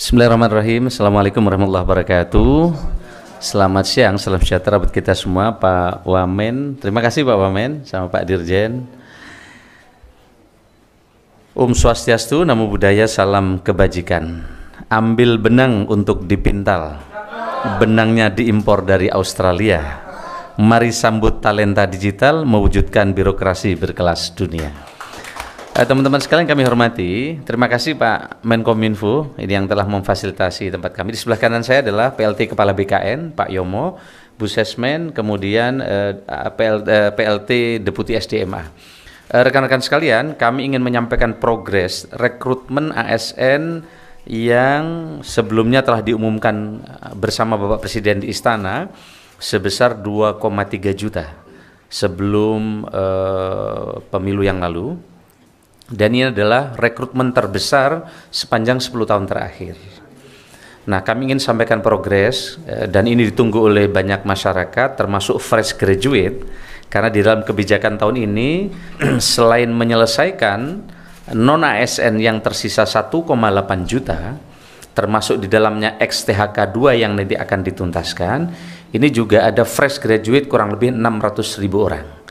Bismillahirrahmanirrahim. Assalamualaikum warahmatullahi wabarakatuh. Selamat siang, salam sejahtera buat kita semua. Pak Wamen, terima kasih Pak Wamen sama Pak Dirjen. Swastiastu, Namo Buddhaya, salam kebajikan. Ambil benang untuk dipintal, benangnya diimpor dari Australia. Mari sambut talenta digital, mewujudkan birokrasi berkelas dunia. Teman-teman sekalian kami hormati, terima kasih Pak Menkominfo ini yang telah memfasilitasi tempat kami. Di sebelah kanan saya adalah PLT Kepala BKN, Pak Yomo, Bu Sesmen, kemudian PLT Deputi SDMA. Rekan-rekan sekalian, kami ingin menyampaikan progres rekrutmen ASN yang sebelumnya telah diumumkan bersama Bapak Presiden di Istana sebesar 2,3 juta sebelum pemilu yang lalu. Dan ini adalah rekrutmen terbesar sepanjang 10 tahun terakhir. Nah, kami ingin sampaikan progres dan ini ditunggu oleh banyak masyarakat termasuk fresh graduate, karena di dalam kebijakan tahun ini selain menyelesaikan non-ASN yang tersisa 1,8 juta, termasuk di dalamnya ex-THK 2 yang nanti akan dituntaskan, ini juga ada fresh graduate kurang lebih 600.000 orang.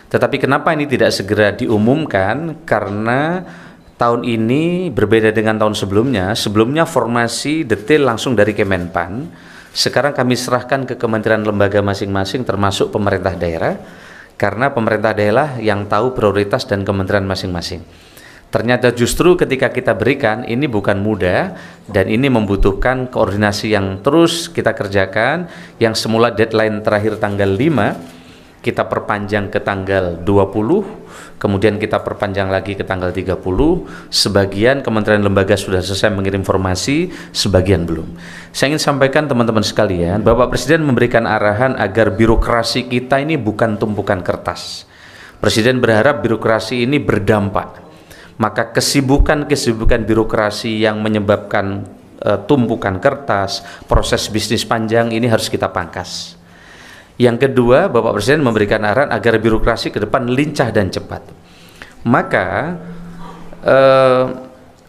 Tetapi kenapa ini tidak segera diumumkan? Karena tahun ini berbeda dengan tahun sebelumnya. Sebelumnya formasi detail langsung dari Kemenpan. Sekarang kami serahkan ke kementerian lembaga masing-masing termasuk pemerintah daerah. Karena pemerintah daerah yang tahu prioritas dan kementerian masing-masing. Ternyata justru ketika kita berikan ini bukan mudah dan ini membutuhkan koordinasi yang terus kita kerjakan. Yang semula deadline terakhir tanggal 5, kita perpanjang ke tanggal 20, kemudian kita perpanjang lagi ke tanggal 30, sebagian kementerian lembaga sudah selesai mengirim informasi, sebagian belum. Saya ingin sampaikan teman-teman sekalian, Bapak Presiden memberikan arahan agar birokrasi kita ini bukan tumpukan kertas. Presiden berharap birokrasi ini berdampak, maka kesibukan-kesibukan birokrasi yang menyebabkan tumpukan kertas, proses bisnis panjang ini harus kita pangkas. Yang kedua, Bapak Presiden memberikan arahan agar birokrasi ke depan lincah dan cepat. Maka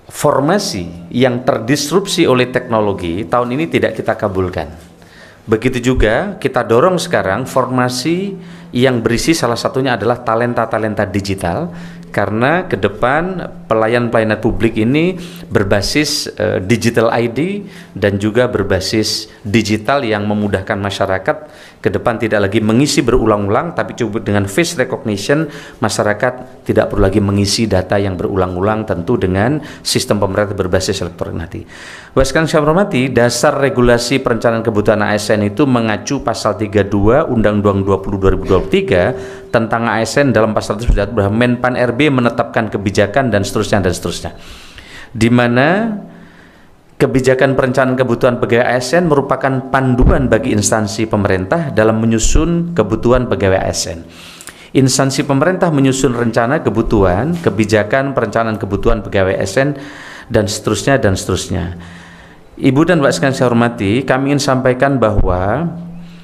formasi yang terdisrupsi oleh teknologi tahun ini tidak kita kabulkan. Begitu juga kita dorong sekarang formasi yang berisi salah satunya adalah talenta-talenta digital, karena ke depan pelayanan publik ini berbasis digital ID dan juga berbasis digital yang memudahkan masyarakat ke depan tidak lagi mengisi berulang-ulang, tapi cukup dengan face recognition masyarakat tidak perlu lagi mengisi data yang berulang-ulang, tentu dengan sistem pemerintah berbasis elektronik nanti. Bahkan saya hormati, dasar regulasi perencanaan kebutuhan ASN itu mengacu pasal 32 Undang-Undang 20 2023 tentang ASN. Dalam pasal tersebut bahwa Menpan RB menetapkan kebijakan dan seterusnya, di mana kebijakan perencanaan kebutuhan pegawai ASN merupakan panduan bagi instansi pemerintah dalam menyusun kebutuhan pegawai ASN. Instansi pemerintah menyusun rencana kebutuhan, kebijakan perencanaan kebutuhan pegawai ASN, dan seterusnya. Ibu dan Bapak sekalian saya hormati, kami ingin sampaikan bahwa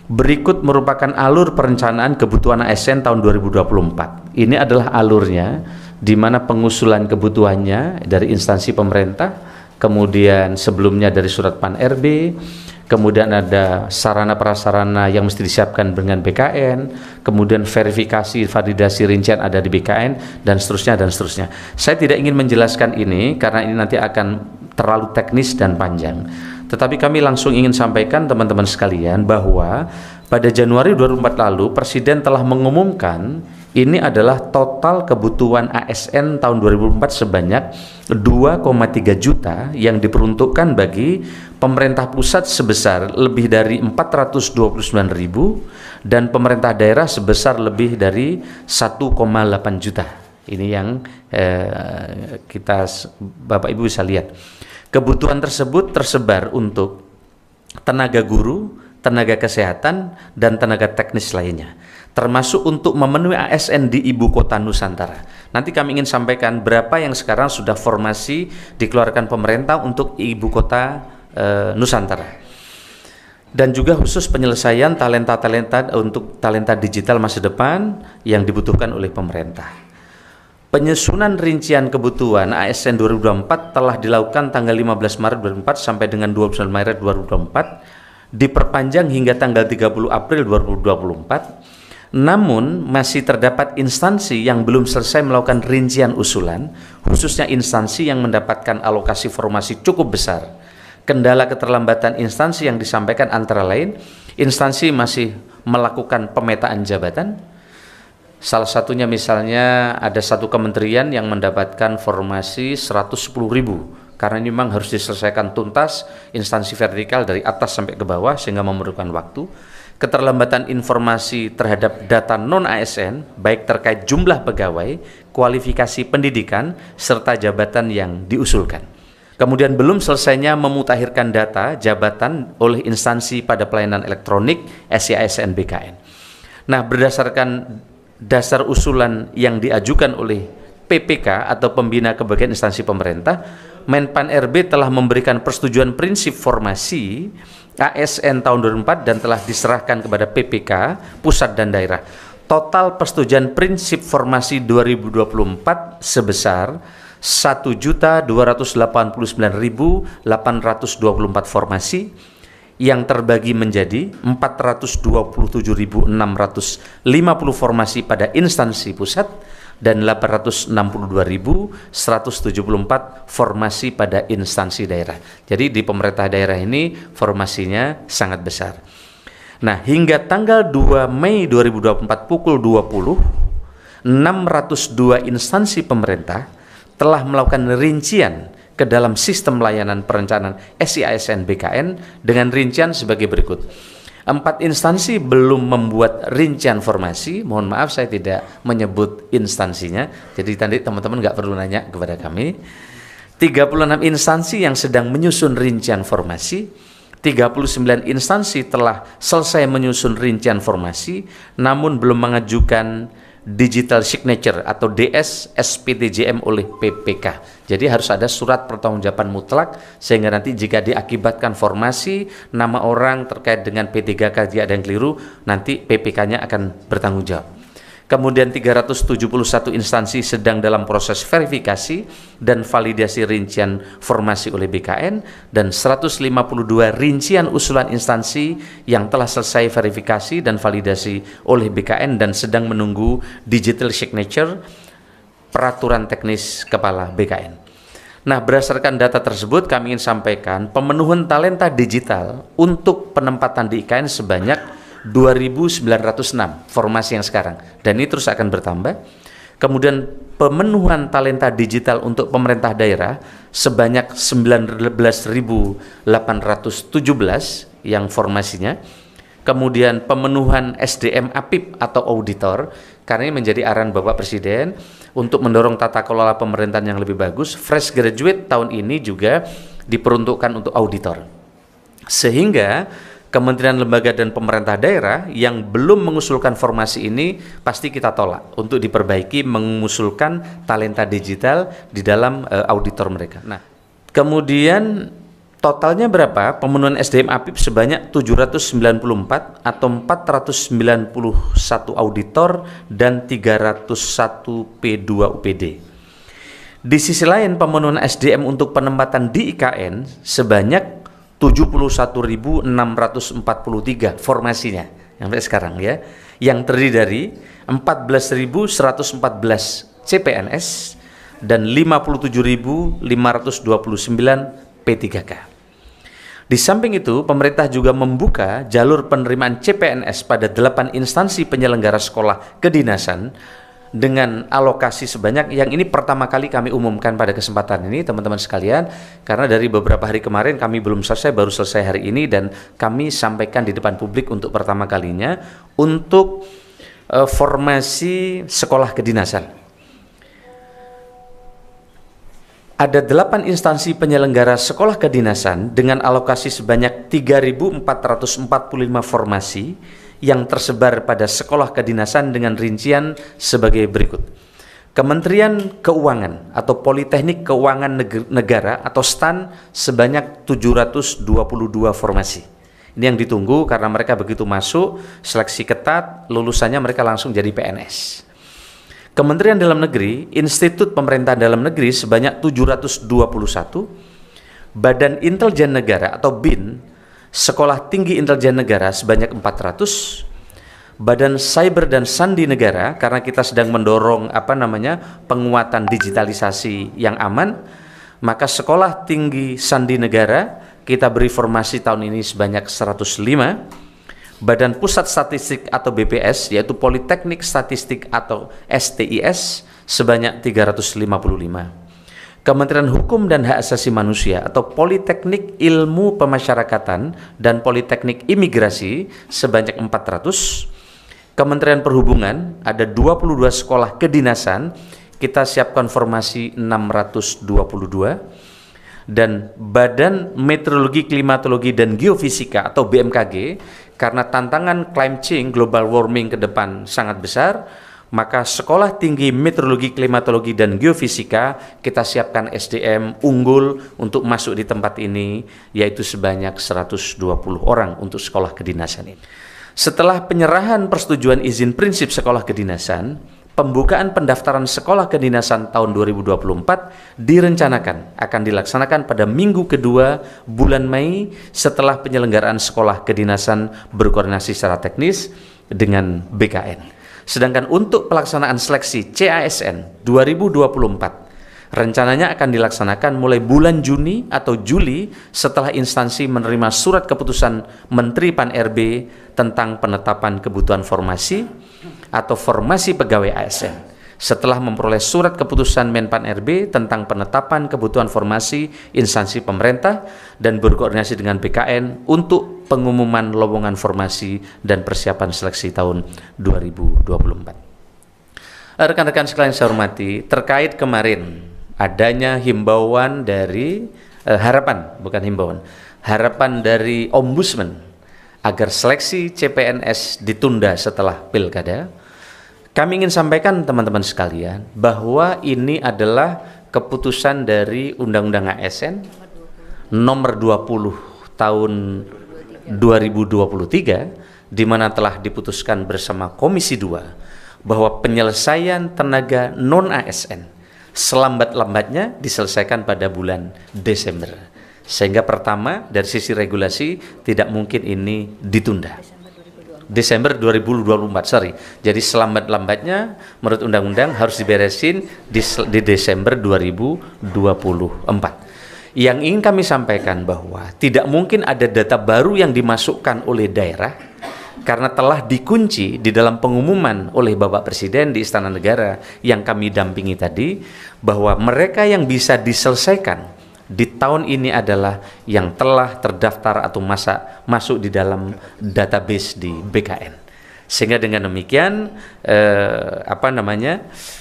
berikut merupakan alur perencanaan kebutuhan ASN tahun 2024. Ini adalah alurnya, di mana pengusulan kebutuhannya dari instansi pemerintah, kemudian sebelumnya dari surat Pan RB, kemudian ada sarana prasarana yang mesti disiapkan dengan BKN, kemudian verifikasi, validasi rincian ada di BKN, dan seterusnya. Saya tidak ingin menjelaskan ini karena ini nanti akan terlalu teknis dan panjang. Tetapi kami langsung ingin sampaikan teman-teman sekalian bahwa pada Januari 2004 lalu Presiden telah mengumumkan ini adalah total kebutuhan ASN tahun 2004 sebanyak 2,3 juta yang diperuntukkan bagi pemerintah pusat sebesar lebih dari 429.000 dan pemerintah daerah sebesar lebih dari 1,8 juta. Ini yang Bapak Ibu bisa lihat. Kebutuhan tersebut tersebar untuk tenaga guru, tenaga kesehatan, dan tenaga teknis lainnya, termasuk untuk memenuhi ASN di Ibu Kota Nusantara. Nanti kami ingin sampaikan berapa yang sekarang sudah formasi dikeluarkan pemerintah untuk Ibu Kota Nusantara. Dan juga khusus penyelesaian talenta-talenta untuk talenta digital masa depan yang dibutuhkan oleh pemerintah. Penyusunan rincian kebutuhan ASN 2024 telah dilakukan tanggal 15 Maret 2024 sampai dengan 29 Maret 2024, diperpanjang hingga tanggal 30 April 2024. Namun masih terdapat instansi yang belum selesai melakukan rincian usulan, khususnya instansi yang mendapatkan alokasi formasi cukup besar. Kendala keterlambatan instansi yang disampaikan antara lain, instansi masih melakukan pemetaan jabatan. Salah satunya misalnya ada satu kementerian yang mendapatkan formasi 110.000, karena ini memang harus diselesaikan tuntas instansi vertikal dari atas sampai ke bawah sehingga memerlukan waktu. Keterlambatan informasi terhadap data non-ASN baik terkait jumlah pegawai, kualifikasi pendidikan, serta jabatan yang diusulkan. Kemudian belum selesainya memutakhirkan data jabatan oleh instansi pada pelayanan elektronik SIASN BKN. Nah, berdasarkan dasar usulan yang diajukan oleh PPK atau Pembina Kebagian Instansi Pemerintah, Menpan RB telah memberikan persetujuan prinsip formasi ASN tahun 2004 dan telah diserahkan kepada PPK pusat dan daerah. Total persetujuan prinsip formasi 2024 sebesar 1.289.824 formasi yang terbagi menjadi 427.650 formasi pada instansi pusat dan 862.174 formasi pada instansi daerah. Jadi di pemerintah daerah ini formasinya sangat besar. Nah, hingga tanggal 2 Mei 2024 pukul 20, 602 instansi pemerintah telah melakukan rincian ke dalam sistem layanan perencanaan SIASN BKN dengan rincian sebagai berikut. 4 instansi belum membuat rincian formasi, mohon maaf saya tidak menyebut instansinya, jadi nanti teman-teman nggak perlu nanya kepada kami. 36 instansi yang sedang menyusun rincian formasi, 39 instansi telah selesai menyusun rincian formasi, namun belum mengajukan digital signature atau DS SPTJM oleh PPK. Jadi harus ada surat pertanggungjawaban mutlak sehingga nanti jika diakibatkan formasi nama orang terkait dengan P3K jika ada yang keliru, nanti PPK-nya akan bertanggung jawab. Kemudian 371 instansi sedang dalam proses verifikasi dan validasi rincian formasi oleh BKN, dan 152 rincian usulan instansi yang telah selesai verifikasi dan validasi oleh BKN dan sedang menunggu digital signature peraturan teknis kepala BKN. Nah, berdasarkan data tersebut kami ingin sampaikan pemenuhan talenta digital untuk penempatan di IKN sebanyak 2.906 formasi yang sekarang, dan ini terus akan bertambah. Kemudian pemenuhan talenta digital untuk pemerintah daerah sebanyak 19.817 yang formasinya. Kemudian pemenuhan SDM APIP atau auditor, karena ini menjadi arahan Bapak Presiden untuk mendorong tata kelola pemerintahan yang lebih bagus. Fresh graduate tahun ini juga diperuntukkan untuk auditor, sehingga kementerian, lembaga, dan pemerintah daerah yang belum mengusulkan formasi ini pasti kita tolak untuk diperbaiki, mengusulkan talenta digital di dalam auditor mereka. Nah, kemudian totalnya berapa? Pemenuhan SDM APIP sebanyak 794 atau 491 auditor dan 301 P2 UPD. Di sisi lain, pemenuhan SDM untuk penempatan di IKN sebanyak 71.643 formasinya sampai sekarang ya, yang terdiri dari 14.114 CPNS dan 57.529 P3K. Di samping itu, pemerintah juga membuka jalur penerimaan CPNS pada 8 instansi penyelenggara sekolah kedinasan dengan alokasi sebanyak, yang ini pertama kali kami umumkan pada kesempatan ini teman-teman sekalian, karena dari beberapa hari kemarin kami belum selesai, baru selesai hari ini, dan kami sampaikan di depan publik untuk pertama kalinya untuk formasi sekolah kedinasan. Ada 8 instansi penyelenggara sekolah kedinasan dengan alokasi sebanyak 3.445 formasi yang tersebar pada sekolah kedinasan dengan rincian sebagai berikut. Kementerian Keuangan atau Politeknik Keuangan Negara atau STAN sebanyak 722 formasi. Ini yang ditunggu karena mereka begitu masuk, seleksi ketat, lulusannya mereka langsung jadi PNS. Kementerian Dalam Negeri, Institut Pemerintahan Dalam Negeri sebanyak 721, Badan Intelijen Negara atau BIN, Sekolah Tinggi Intelijen Negara sebanyak 400, Badan Cyber dan Sandi Negara, karena kita sedang mendorong penguatan digitalisasi yang aman, maka Sekolah Tinggi Sandi Negara kita beri formasi tahun ini sebanyak 105, Badan Pusat Statistik atau BPS, yaitu Politeknik Statistik atau STIS sebanyak 355, Kementerian Hukum dan Hak Asasi Manusia atau Politeknik Ilmu Pemasyarakatan dan Politeknik Imigrasi sebanyak 400, Kementerian Perhubungan ada 22 sekolah kedinasan, kita siapkan formasi 622, dan Badan Meteorologi, Klimatologi dan Geofisika atau BMKG, karena tantangan climate change, global warming ke depan sangat besar, maka Sekolah Tinggi Meteorologi, Klimatologi dan Geofisika kita siapkan SDM unggul untuk masuk di tempat ini, yaitu sebanyak 120 orang untuk sekolah kedinasan ini. Setelah penyerahan persetujuan izin prinsip sekolah kedinasan, pembukaan pendaftaran sekolah kedinasan tahun 2024 direncanakan akan dilaksanakan pada minggu kedua bulan Mei setelah penyelenggaraan sekolah kedinasan berkoordinasi secara teknis dengan BKN. Sedangkan untuk pelaksanaan seleksi CASN 2024 rencananya akan dilaksanakan mulai bulan Juni atau Juli setelah instansi menerima surat keputusan Menteri Pan-RB tentang penetapan kebutuhan formasi atau formasi pegawai ASN. Setelah memperoleh surat keputusan Menpan-RB tentang penetapan kebutuhan formasi instansi pemerintah dan berkoordinasi dengan BKN untuk pengumuman lowongan formasi dan persiapan seleksi tahun 2024. Rekan-rekan sekalian saya hormati, terkait kemarin adanya himbauan dari harapan dari Ombudsman agar seleksi CPNS ditunda setelah pilkada. Kami ingin sampaikan teman-teman sekalian bahwa ini adalah keputusan dari Undang-Undang ASN nomor 20 tahun 2023, di mana telah diputuskan bersama Komisi 2 bahwa penyelesaian tenaga non-ASN selambat-lambatnya diselesaikan pada bulan Desember. Sehingga pertama dari sisi regulasi tidak mungkin ini ditunda. Desember 2024, Jadi selambat-lambatnya menurut undang-undang harus diberesin di Desember 2024. Yang ingin kami sampaikan bahwa tidak mungkin ada data baru yang dimasukkan oleh daerah karena telah dikunci di dalam pengumuman oleh Bapak Presiden di Istana Negara yang kami dampingi tadi, bahwa mereka yang bisa diselesaikan di tahun ini adalah yang telah terdaftar atau masuk di dalam database di BKN. Sehingga dengan demikian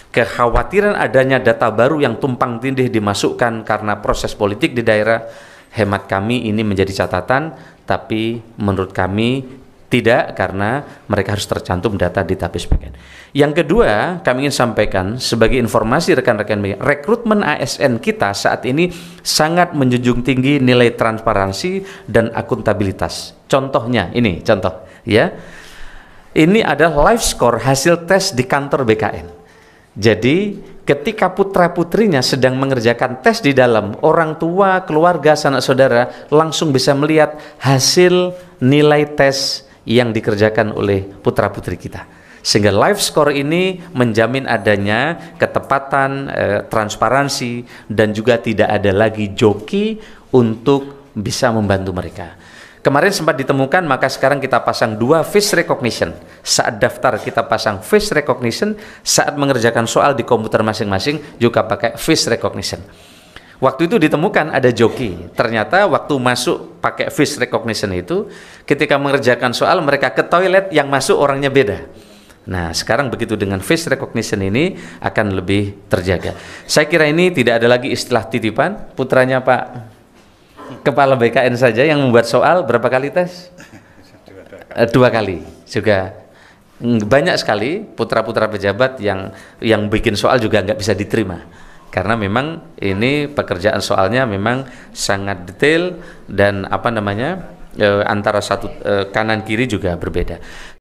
kekhawatiran adanya data baru yang tumpang tindih dimasukkan karena proses politik di daerah, hemat kami ini menjadi catatan, tapi menurut kami tidak, karena mereka harus tercantum data database BKN. Yang kedua, kami ingin sampaikan sebagai informasi rekan-rekan media, rekrutmen ASN kita saat ini sangat menjunjung tinggi nilai transparansi dan akuntabilitas. Contohnya, ini contoh ya. Ini adalah live score hasil tes di kantor BKN. Jadi ketika putra-putrinya sedang mengerjakan tes di dalam, orang tua, keluarga, sanak saudara langsung bisa melihat hasil nilai tes yang dikerjakan oleh putra-putri kita. Sehingga live score ini menjamin adanya ketepatan, transparansi, dan juga tidak ada lagi joki untuk bisa membantu mereka. Kemarin sempat ditemukan, maka sekarang kita pasang 2 face recognition. Saat daftar kita pasang face recognition, saat mengerjakan soal di komputer masing-masing juga pakai face recognition. Waktu itu ditemukan ada joki, ternyata waktu masuk pakai face recognition itu, ketika mengerjakan soal mereka ke toilet, yang masuk orangnya beda. Nah sekarang begitu dengan face recognition ini akan lebih terjaga. Saya kira ini tidak ada lagi istilah titipan. Putranya Pak Kepala BKN saja yang membuat soal berapa kali tes? 2 kali juga. Banyak sekali putra-putra pejabat yang bikin soal juga nggak bisa diterima. Karena memang ini pekerjaan soalnya memang sangat detail dan antara satu kanan kiri juga berbeda.